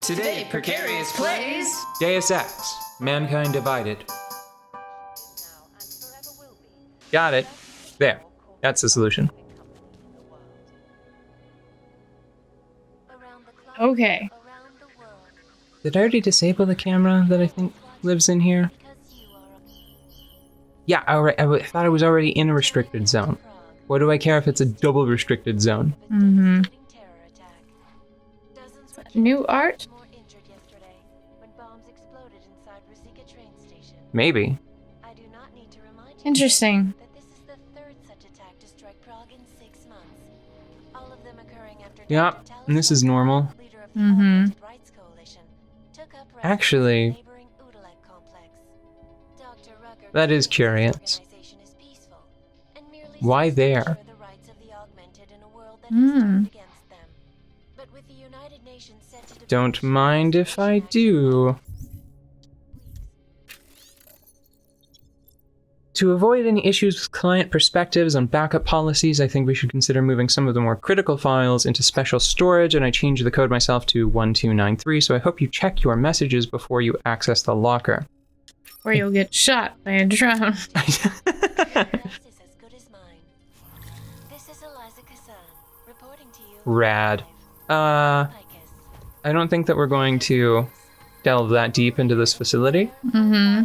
Today, Precarious plays Deus Ex, Mankind Divided. Got it. There. That's the solution. Okay. Did I already disable the camera that I think lives in here? Yeah, alright. I thought I was already in a restricted zone. What do I care if it's a double restricted zone? Mm-hmm. New art? Maybe. Interesting. Yeah, and this is normal. Mm-hmm. Actually, that is curious. Why there? Hmm. Don't mind if I do. To avoid any issues with client perspectives on backup policies, I think we should consider moving some of the more critical files into special storage, and I changed the code myself to 1293, so I hope you check your messages before you access the locker. Or you'll get shot by a drone. Rad. I don't think that we're going to delve that deep into this facility. Mm-hmm.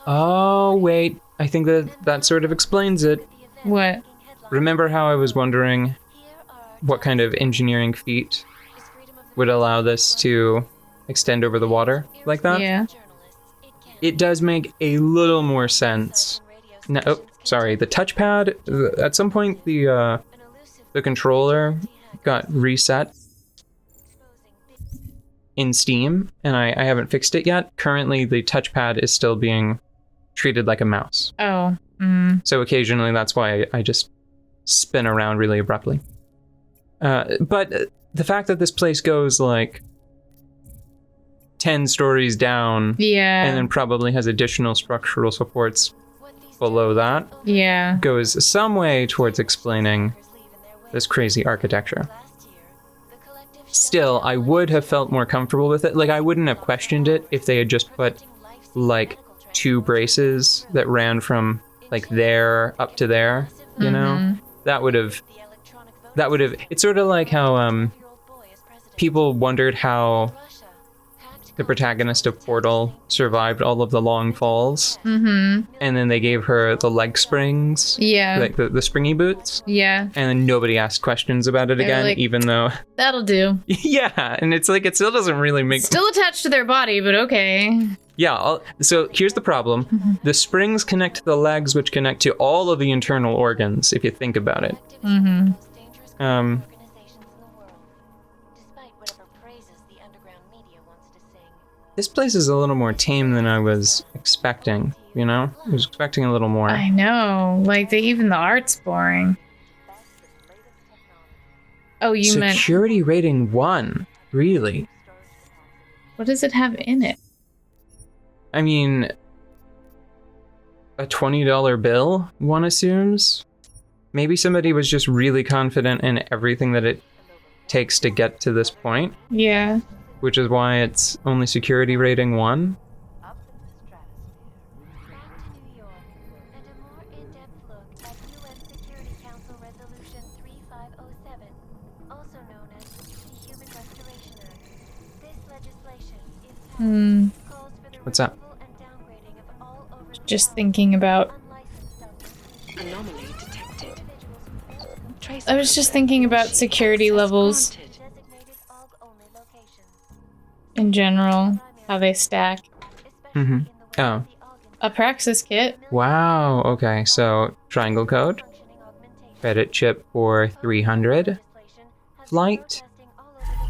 Oh, wait. I think that sort of explains it. What? Remember how I was wondering what kind of engineering feat would allow this to extend over the water like that? Yeah. It does make a little more sense. No, oh, sorry. The touchpad, at some point the controller got reset in Steam, and I haven't fixed it yet. Currently, the touchpad is still being treated like a mouse. Oh. Mm. So occasionally that's why I just spin around really abruptly. But the fact that this place goes like 10 stories down, Yeah. and then probably has additional structural supports below that, Yeah. goes some way towards explaining this crazy architecture. Still, I would have felt more comfortable with it. Like, I wouldn't have questioned it if they had just put, like, 2 braces that ran from, like, there up to there, you know? That would have... It's sort of like how, people wondered how the protagonist of Portal survived all of the long falls. Mm-hmm. And then they gave her the leg springs. Yeah. Like the springy boots. Yeah. And then nobody asked questions about it They were again, like, even though... That'll do. Yeah, and it's like, it still doesn't really make... Still attached to their body, but okay. Yeah, so here's the problem. The springs connect to the legs, which connect to all of the internal organs, if you think about it. Mm-hmm. This place is a little more tame than I was expecting, you know? I was expecting a little more. I know. Like, even the art's boring. Oh, you meant... Security rating 1? Really? What does it have in it? I mean... a $20 bill, one assumes? Maybe somebody was just really confident in everything that it takes to get to this point. Yeah. Which is why it's only security rating 1. What's up? Just thinking about... I was just thinking about security levels in general, how they stack. Mm-hmm. Oh. A Praxis kit. Wow, okay, so triangle code. Credit chip for 300. Flight.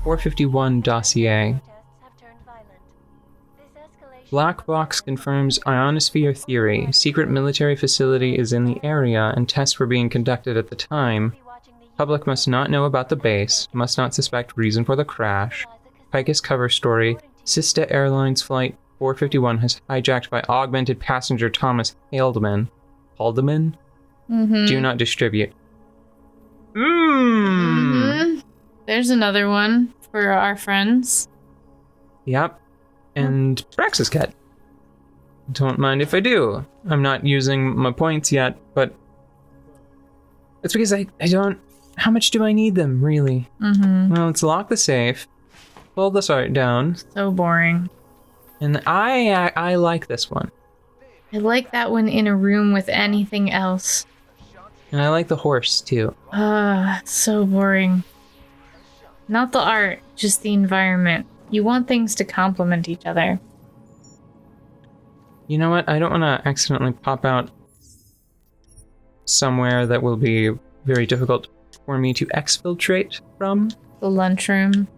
451 dossier. Black box confirms ionosphere theory. Secret military facility is in the area and tests were being conducted at the time. Public must not know about the base, must not suspect reason for the crash. Picus cover story, Sista Airlines Flight 451 has hijacked by augmented passenger Thomas Haldeman. Haldeman? Mm-hmm. Do not distribute. Mm-hmm. There's another one for our friends. Yep. And Praxis Cat. Don't mind if I do. I'm not using my points yet, but it's because I don't... How much do I need them, really? Well, let's lock the safe, pull this art down, So boring. and I like this one. I like that one in a room with anything else. And I like the horse, too. So boring. Not the art, just the environment. You want things to complement each other. You know what? I don't want to accidentally pop out somewhere that will be very difficult for me to exfiltrate from. The lunchroom.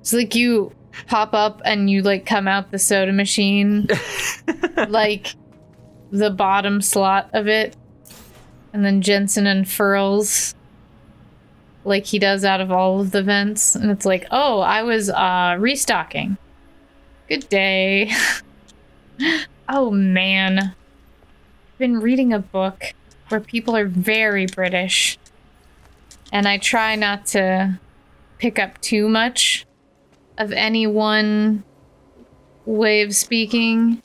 It's like you pop up and you like come out the soda machine. Like the bottom slot of it. And then Jensen unfurls like he does out of all of the vents. And it's like, oh, I was restocking. Good day. Oh man. I've been reading a book where people are very British. And I try not to pick up too much of any one way of speaking.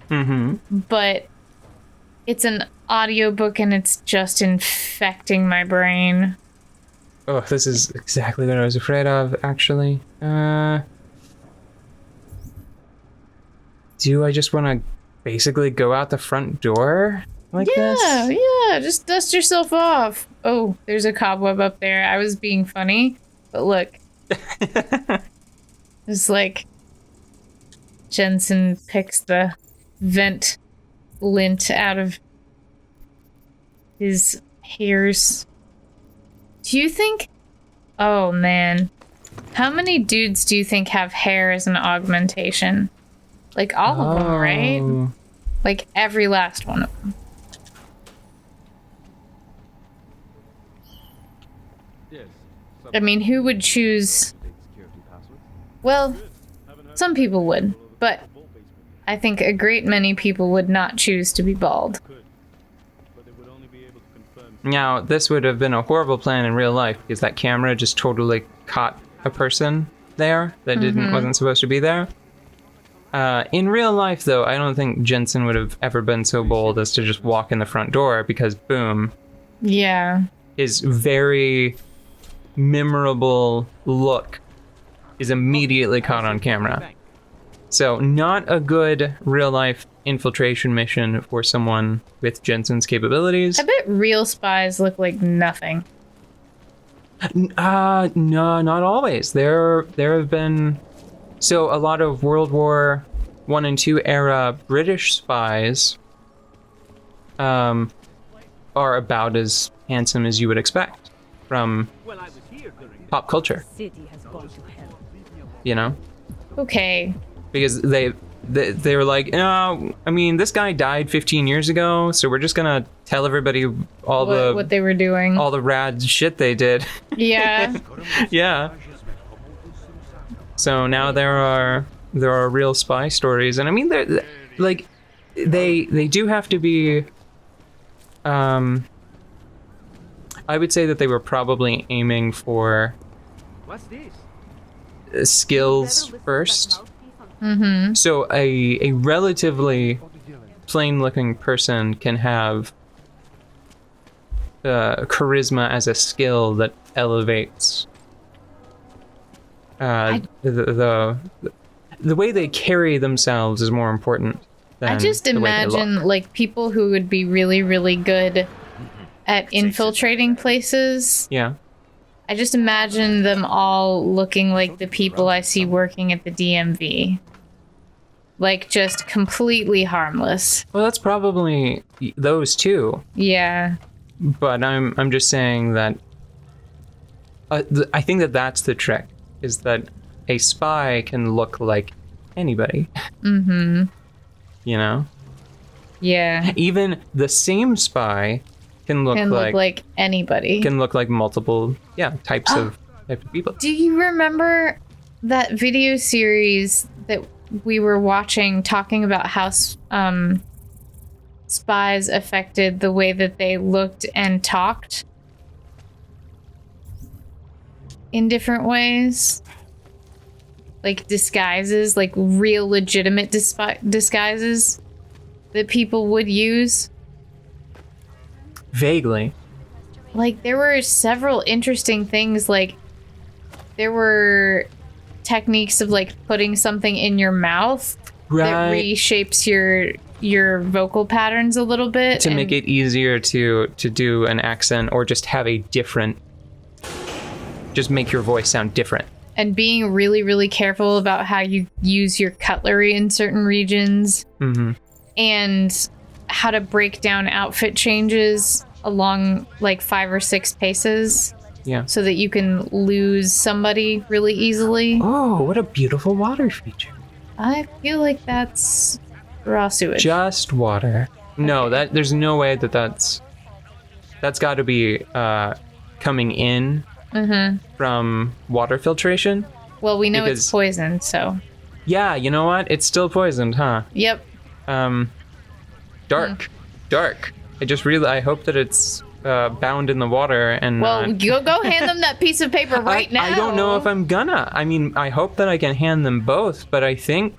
But it's an audiobook and it's just infecting my brain. Oh, this is exactly what I was afraid of, actually. Do I just want to basically go out the front door like this? Yeah, just dust yourself off. Oh, there's a cobweb up there. I was being funny, but look. It's like Jensen picks the vent lint out of his hairs. Do you think... Oh, man. How many dudes do you think have hair as an augmentation? Like, all of them, right? Like, every last one of them. I mean, who would choose... Well, some people would, but I think a great many people would not choose to be bald. Now, this would have been a horrible plan in real life because that camera just totally caught a person there that wasn't supposed to be there. In real life, though, I don't think Jensen would have ever been so bold as to just walk in the front door because, boom. Yeah. His very memorable look is immediately caught on camera. So, not a good real-life infiltration mission for someone with Jensen's capabilities. I bet real spies look like nothing. No, not always. There have been... So, a lot of World War I and II era British spies are about as handsome as you would expect from pop culture. You know? Okay. Because they were like, no, I mean, this guy died 15 years ago, so we're just gonna tell everybody What they were doing. all the rad shit they did. Yeah. Yeah. So now there are real spy stories, and I mean, they're like they do have to be. I would say that they were probably aiming for skills first. So a relatively plain-looking person can have charisma as a skill that elevates the way they carry themselves is more important than I just the way they imagine look. like people who would be really, really good at infiltrating places. Yeah. I just imagine them all looking like the people I see working at the DMV. Like just completely harmless. Well, that's probably those two. Yeah. But I'm just saying that I think that that's the trick, is that a spy can look like anybody. You know? Yeah. Even the same spy can look like anybody. Can look like multiple types of people. Do you remember that video series that we were watching talking about how spies affected the way that they looked and talked in different ways? like disguises, like real legitimate disguises that people would use? Vaguely. Like there were several interesting things, like there were techniques of like putting something in your mouth that reshapes your vocal patterns a little bit to make it easier to do an accent or just have a different, just make your voice sound different. And being really, really careful about how you use your cutlery in certain regions. Mm-hmm. And how to break down outfit changes along like 5 or 6 paces. Yeah. So that you can lose somebody really easily. Oh, what a beautiful water feature. I feel like that's raw sewage. Just water. No, Okay. there's no way that's got to be coming in from water filtration. Well, we know because- it's poisoned, so. Yeah, you know what? It's still poisoned, huh? Yep. Dark. I hope that it's bound in the water and Well, not... go hand them that piece of paper right now. I don't know if I'm gonna. I mean, I hope that I can hand them both, but I think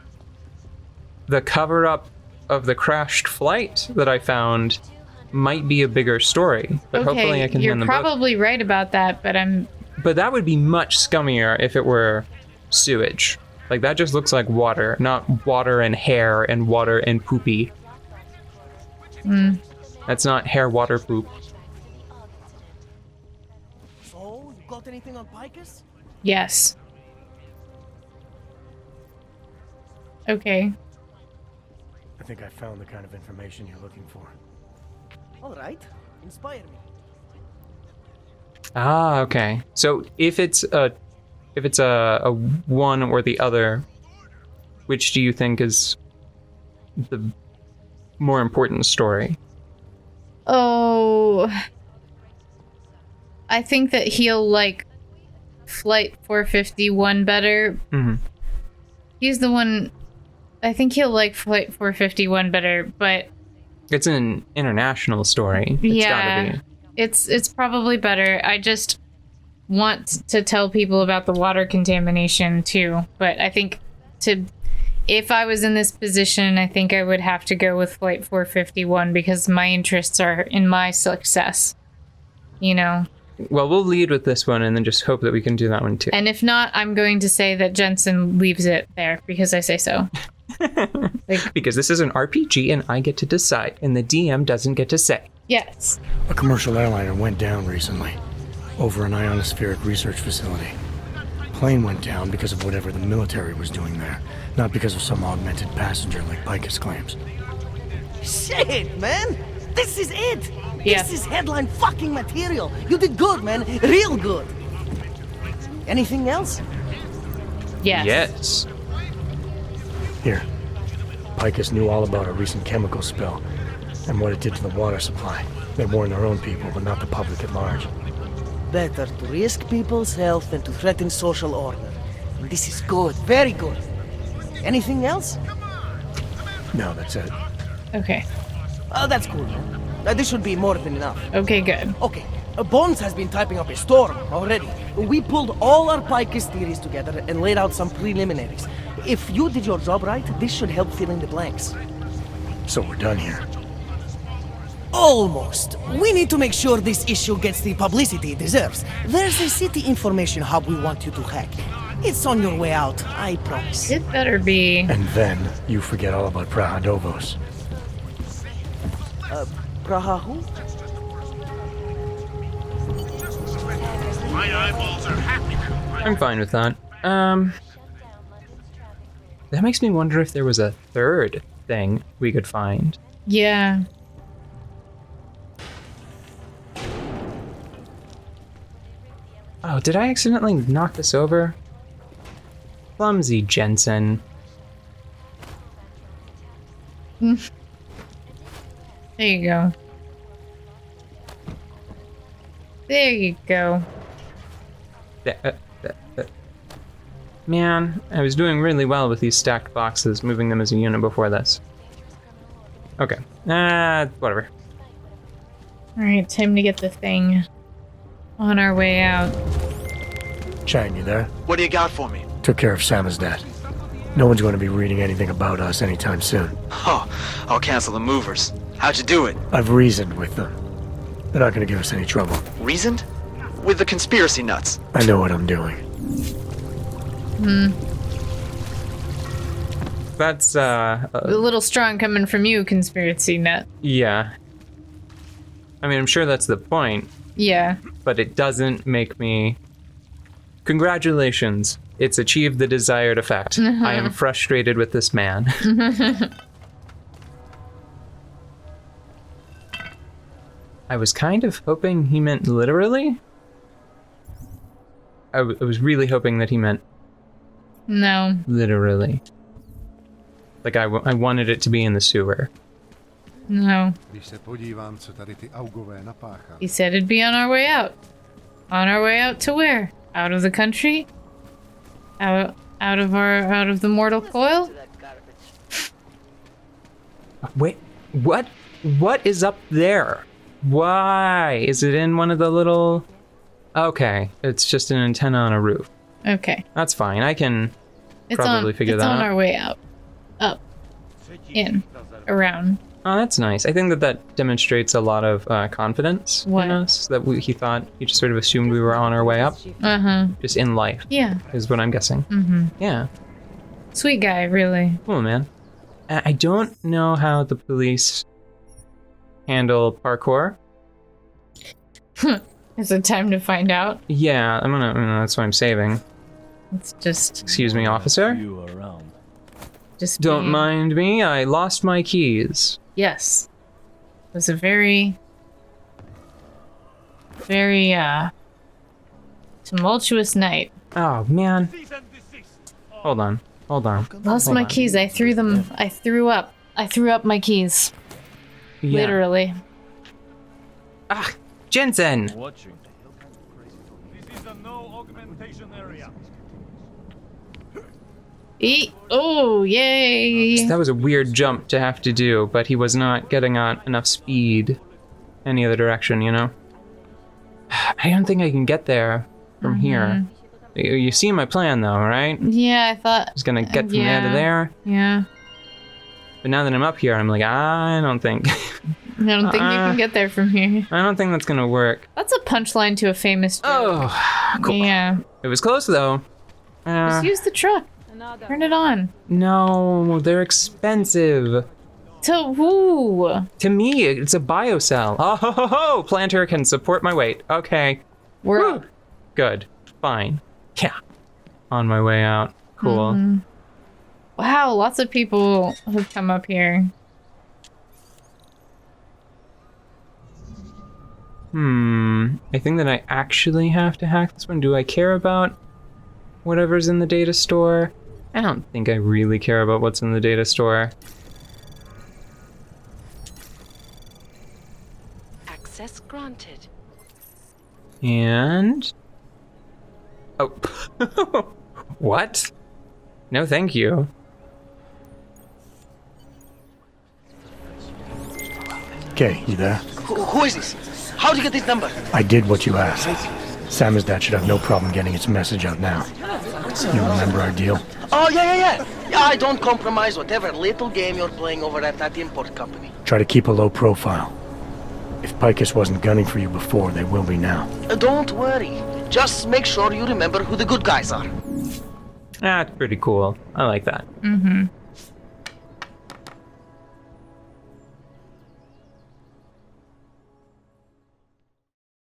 the cover-up of the crashed flight that I found might be a bigger story. But hopefully I can you're hand them both. probably right about that, but But that would be much scummier if it were sewage. Like, that just looks like water, not water and hair and water and poopy. That's not hair, water, poop. So, you got anything on Picus? yes. Okay. I think I found the kind of information you're looking for. All right, inspire me. Ah, okay. So if it's a one or the other, which do you think is the more important story? Oh. I think that he'll like Flight 451 better. Mm-hmm. He's the one. I think he'll like Flight 451 better, but It's an international story. It's yeah, gotta be. it's probably better. I just want to tell people about the water contamination too, but I think if I was in this position, I think I would have to go with Flight 451 because my interests are in my success. You know. Well, we'll lead with this one and then just hope that we can do that one too. And if not, I'm going to say that Jensen leaves it there because I say so. Because this is an RPG and I get to decide and the DM doesn't get to say. Yes. A commercial airliner went down recently, over an ionospheric research facility. Plane went down because of whatever the military was doing there, not because of some augmented passenger like Picus claims. Shit, man! This is it! Yeah. This is headline fucking material! You did good, man! Real good! Anything else? Yes. Yes. Here, Picus knew all about a recent chemical spill and what it did to the water supply. They warned their own people, but not the public at large. Better to risk people's health than to threaten social order. This is good, very good. Anything else? No, that's it. Okay. Oh, that's cool, man. This should be more than enough. Okay, good. Okay, Bones has been typing up a storm already. We pulled all our Picus theories together and laid out some preliminaries. If you did your job right, this should help fill in the blanks. So we're done here. Almost. We need to make sure this issue gets the publicity it deserves. There's a city information hub we want you to hack. It's on your way out, I promise. It better be. And then you forget all about Prahadovos. Praha who? I'm fine with that. That makes me wonder if there was a third thing we could find. Yeah. Oh, did I accidentally knock this over? Clumsy Jensen. There you go. There you go. Man, I was doing really well with these stacked boxes, moving them as a unit before this. Okay. Whatever. Alright, time to get the thing on our way out. Chang, you there? What do you got for me? Took care of Samizdat. No one's going to be reading anything about us anytime soon. Oh, I'll cancel the movers. How'd you do it? I've reasoned with them. They're not going to give us any trouble. Reasoned? With the conspiracy nuts. I know what I'm doing. That's, A little strong coming from you, conspiracy nut. yeah. I mean, I'm sure that's the point, Yeah. but it doesn't make me... Congratulations. It's achieved the desired effect. I am frustrated with this man. I was kind of hoping he meant literally. I was really hoping that he meant No. literally. Like, I wanted it to be in the sewer. No. Když se podívám, co tady ty augové napáchali. He said it'd be on our way out. On our way out to where? Out of the country? Out of the mortal coil? Wait, what? What is up there? Why? Is it in one of the little... Okay, it's just an antenna on a roof. Okay. That's fine, I can probably figure it's that on out. our way out. Up. In. Around. Oh, that's nice. I think that demonstrates a lot of confidence What? in us. That he just sort of assumed we were on our way up. Uh-huh. Just in life, Yeah. is what I'm guessing. Mm-hmm. Yeah. Sweet guy, really. Cool, man. I don't know how the police handle parkour. Is it time to find out? Yeah, that's what I'm saving. It's just Excuse me, officer. Don't be- mind me, I lost my keys. Yes. It was a very tumultuous night. Oh, man. Hold on. Lost Hold my on. keys. I threw up my keys. Yeah. Literally. Ah, Jensen! Oh, yay! That was a weird jump to have to do, but he was not getting on enough speed any other direction, you know? I don't think I can get there from here. You see my plan, though, right? Yeah, I thought. I was gonna get from there to there, Yeah. but now that I'm up here, I'm like, I don't think... I don't think you can get there from here. I don't think that's gonna work. That's a punchline to a famous joke. Oh, cool. Yeah. It was close, though. Just use the truck. Turn it on. No, they're expensive. To who? To me, it's a biocell. Oh, ho, ho, ho! Planter can support my weight. Okay. We're Woo. Good. Fine. Yeah. On my way out. Cool. Wow, lots of people have come up here. I think that I actually have to hack this one. Do I care about whatever's in the data store? I don't think I really care about what's in the data store. Access granted. And... Oh. What? No, thank you. Okay, you there? Who is this? How'd you get this number? I did what you asked. Samizdat should have no problem getting its message out now. You remember our deal? Oh, yeah. Yeah, I don't compromise whatever little game you're playing over at that import company. Try to keep a low profile. If Picus wasn't gunning for you before, they will be now. Don't worry. Just make sure you remember who the good guys are. That's pretty cool. I like that. Mm-hmm.